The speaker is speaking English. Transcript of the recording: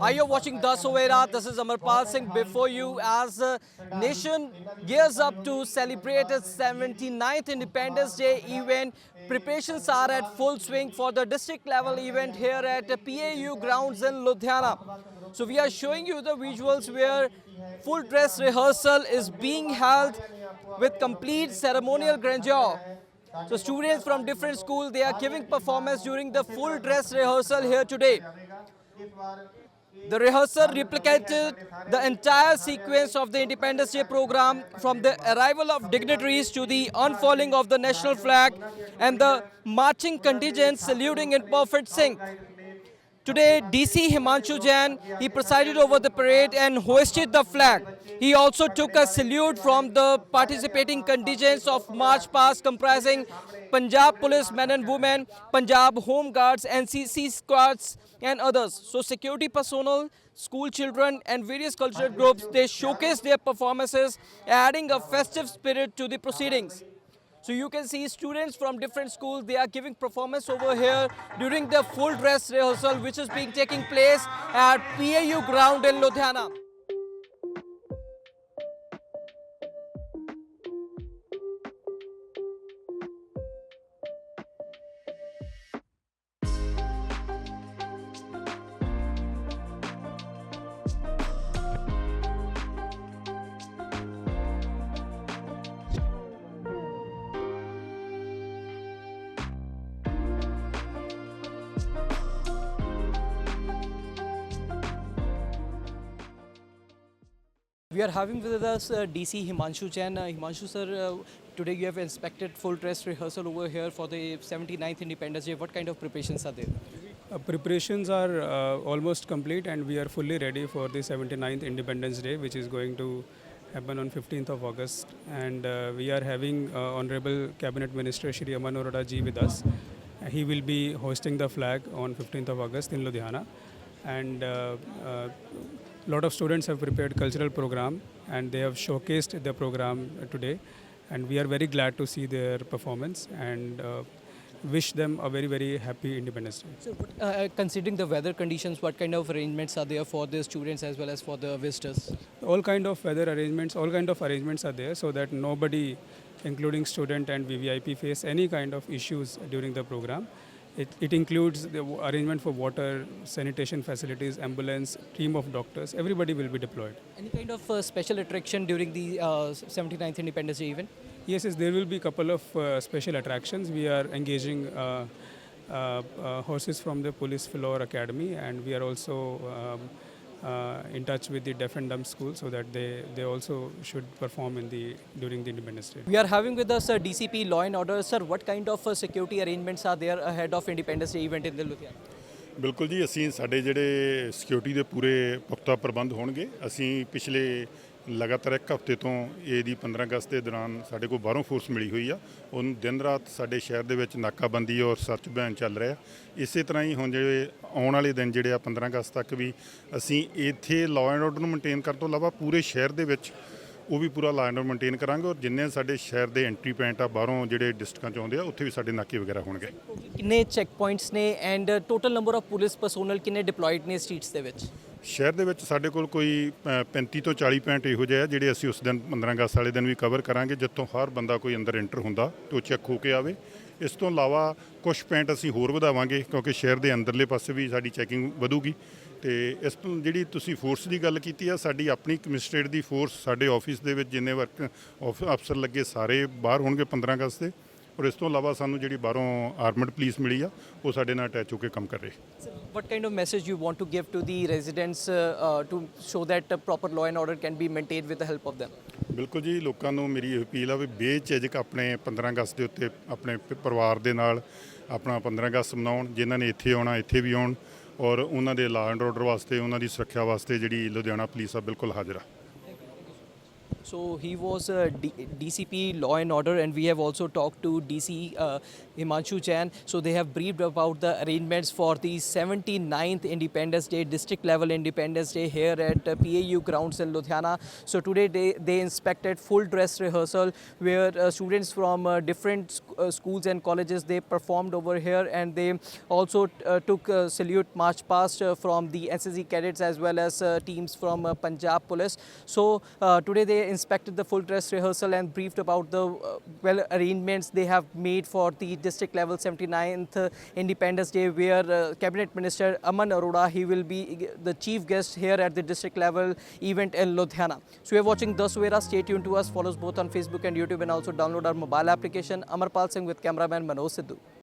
Hi, you're watching Das Overa. This is Amarpal Singh before you as the nation gears up to celebrate its 79th Independence Day event. Preparations are at full swing for the district level event here at the PAU grounds in Ludhiana. So we are showing you the visuals where full dress rehearsal is being held with complete ceremonial grandeur. So students from different schools, they are giving performance during the full dress rehearsal here today. The rehearsal replicated the entire sequence of the Independence Day program, from the arrival of dignitaries to the unfurling of the national flag and the marching contingent saluting in perfect sync. Today, DC Himanshu Jain, he presided over the parade and hoisted the flag. He also took a salute from the participating contingents of March Past comprising Punjab Police men and women, Punjab Home Guards, NCC squads and others. So security personnel, school children and various cultural groups, they showcased their performances, adding a festive spirit to the proceedings. So you can see students from different schools, they are giving performance over here during the full dress rehearsal which is being taking place at PAU ground in Ludhiana. We are having with us DC Himanshu Jain. Himanshu sir, today you have inspected full dress rehearsal over here for the 79th Independence Day. What kind of preparations are there? Preparations are almost complete and we are fully ready for the 79th Independence Day, which is going to happen on 15th of August. And we are having Honorable Cabinet Minister Shri Aman Arora ji with us. He will be hosting the flag on 15th of August in Ludhiana. And lot of students have prepared cultural program and they have showcased the program today. And we are very glad to see their performance and wish them a very, very happy Independence Day. So, considering the weather conditions, what kind of arrangements are there for the students as well as for the visitors? All kind of weather arrangements, all kind of arrangements are there so that nobody, including student and VVIP, face any kind of issues during the program. It includes the arrangement for water, sanitation facilities, ambulance, team of doctors. Everybody will be deployed. Any kind of special attraction during the 79th Independence Day event? Yes, there will be a couple of special attractions. We are engaging horses from the Police Floor Academy, and we are also in touch with the deaf and dumb school so that they also should perform during the Independence Day. We are having with us DCP Law and Order. Sir, what kind of security arrangements are there ahead of Independence Day event in the Ludhiana? ਬਿਲਕੁਲ ਜੀ, ਅਸੀਂ ਸਾਡੇ ਜਿਹੜੇ security ਦੇ ਪੂਰੇ ਪੁਖਤਾ ਪ੍ਰਬੰਧ ਹੋਣਗੇ। ਅਸੀਂ ਪਿਛਲੇ ਲਗਾਤਾਰ ਇੱਕ ਹਫ਼ਤੇ ਤੋਂ ਇਹ ਦੀ 15 ਅਗਸਤ ਦੇ ਦੌਰਾਨ ਸਾਡੇ ਕੋਲ ਬਾਹਰੋਂ ਫੋਰਸ ਮਿਲੀ ਹੋਈ ਆ। ਉਹਨੂੰ ਦਿਨ ਰਾਤ ਸਾਡੇ ਸ਼ਹਿਰ ਦੇ ਵਿੱਚ ਨਾਕਾਬੰਦੀ ਔਰ ਸਰਚ ਅਭਿਆਨ ਚੱਲ ਰਿਹਾ। ਇਸੇ ਤਰ੍ਹਾਂ ਹੀ ਹੁਣ ਜਿਹੜੇ ਆਉਣ ਵਾਲੇ ਦਿਨ ਜਿਹੜੇ ਆ 15 ਅਗਸਤ ਤੱਕ ਵੀ ਅਸੀਂ ਇੱਥੇ ਲਾਅ ਐਂਡ ਆਰਡਰ ਨੂੰ ਮੇਨਟੇਨ ਕਰਨ ਤੋਂ ਇਲਾਵਾ ਪੂਰੇ ਸ਼ਹਿਰ ਦੇ ਵਿੱਚ ਉਹ ਵੀ ਪੂਰਾ ਲਾਅ ਐਂਡ ਆਰਡਰ ਮੇਨਟੇਨ ਕਰਾਂਗੇ। ਔਰ ਜਿੰਨੇ ਸਾਡੇ ਸ਼ਹਿਰ ਦੇ ਐਂਟਰੀ ਪੁਆਇੰਟ ਆ ਬਾਹਰੋਂ ਜਿਹੜੇ ਡਿਸਟ੍ਰਿਕਟਾਂ 'ਚ ਆਉਂਦੇ ਆ ਉੱਥੇ ਵੀ ਸਾਡੇ ਨਾਕੇ ਵਗੈਰਾ ਹੋਣਗੇ। ਕਿੰਨੇ ਚੈੱਕ ਪੁਆਇੰਟਸ ਨੇ and total number of police personnel ਕਿੰਨੇ ਡਿਪਲੋਇਡ ਨੇ ਸਟਰੀਟਸ ਦੇ ਵਿੱਚ? ਸ਼ਹਿਰ ਦੇ ਵਿੱਚ ਸਾਡੇ ਕੋਲ ਕੋਈ 35 ਤੋਂ 40 ਪੁਆਇੰਟ ਇਹੋ ਜਿਹੇ ਆ ਜਿਹੜੇ ਅਸੀਂ ਉਸ ਦਿਨ 15 ਅਗਸਤ ਵਾਲੇ ਦਿਨ ਵੀ ਕਵਰ ਕਰਾਂਗੇ, ਜਿੱਥੋਂ ਹਰ ਬੰਦਾ ਕੋਈ ਅੰਦਰ ਐਂਟਰ ਹੁੰਦਾ ਤੇ ਉਹ ਚੈੱਕ ਹੋ ਕੇ ਆਵੇ। ਇਸ ਤੋਂ ਇਲਾਵਾ ਕੁਝ ਪੁਆਇੰਟ ਅਸੀਂ ਹੋਰ ਵਧਾਵਾਂਗੇ ਕਿਉਂਕਿ ਸ਼ਹਿਰ ਦੇ ਅੰਦਰਲੇ ਪਾਸੇ ਵੀ ਸਾਡੀ ਚੈਕਿੰਗ ਵਧੂਗੀ। ਤੇ ਇਸ ਤੋਂ ਜਿਹੜੀ ਤੁਸੀਂ ਫੋਰਸ ਦੀ ਗੱਲ ਕੀਤੀ ਆ, ਸਾਡੀ ਆਪਣੀ ਕਮਿਸ਼ਨਰੇਟ ਦੀ ਫੋਰਸ ਸਾਡੇ ਆਫਿਸ ਦੇ ਵਿੱਚ ਜਿੰਨੇ ਵਰਕ ਅਫਸਰ ਲੱਗੇ ਸਾਰੇ ਬਾਹਰ ਹੋਣਗੇ 15 ਅਗਸਤ ਦੇ। ਔਰ ਇਸ ਤੋਂ ਇਲਾਵਾ ਸਾਨੂੰ ਜਿਹੜੀ ਬਾਹਰੋਂ ਆਰਮਡ ਪੁਲਿਸ ਮਿਲੀ ਆ ਉਹ ਸਾਡੇ ਨਾਲ ਅਟੈਚ ਹੋ ਕੇ ਕੰਮ ਕਰ ਰਹੇ। What kind of message you want to give to the residents to show that proper law and order can be maintained with the help of them? ਬਿਲਕੁਲ ਜੀ, ਲੋਕਾਂ ਨੂੰ ਮੇਰੀ ਇਹ ਅਪੀਲ ਆ ਵੀ ਬੇਝਿਜਕ ਆਪਣੇ 15 ਅਗਸਤ ਦੇ ਉੱਤੇ ਆਪਣੇ ਪਰਿਵਾਰ ਦੇ ਨਾਲ ਆਪਣਾ 15 ਅਗਸਤ ਮਨਾਉਣ। ਜਿਨ੍ਹਾਂ ਨੇ ਇੱਥੇ ਆਉਣਾ ਇੱਥੇ ਵੀ ਆਉਣ ਔਰ ਉਹਨਾਂ ਦੇ ਲਾਅ ਐਂਡ ਆਰਡਰ ਵਾਸਤੇ, ਉਹਨਾਂ ਦੀ ਸੁਰੱਖਿਆ ਵਾਸਤੇ ਜਿਹੜੀ ਲੁਧਿਆਣਾ ਪੁਲਿਸ ਆ ਬਿਲਕੁਲ ਹਾਜ਼ਰ ਆ। So he was DCP Law and Order, and we have also talked to DC Himanshu Jain. So they have briefed about the arrangements for the 79th Independence Day, district level Independence Day here at PAU grounds in Ludhiana. So today they inspected full dress rehearsal where students from different schools and colleges, they performed over here, and they also took salute march past from the NCC cadets as well as teams from Punjab Police. So today they inspected the full dress rehearsal and briefed about the well arrangements they have made for the district level 79th Independence Day, where Cabinet Minister Aman Arora, he will be the chief guest here at the district level event in Ludhiana. So you are watching The Savera. Stay tuned to us. Follow us both on Facebook and YouTube, and also download our mobile application. Amarpal Singh with cameraman Manoj Sidhu.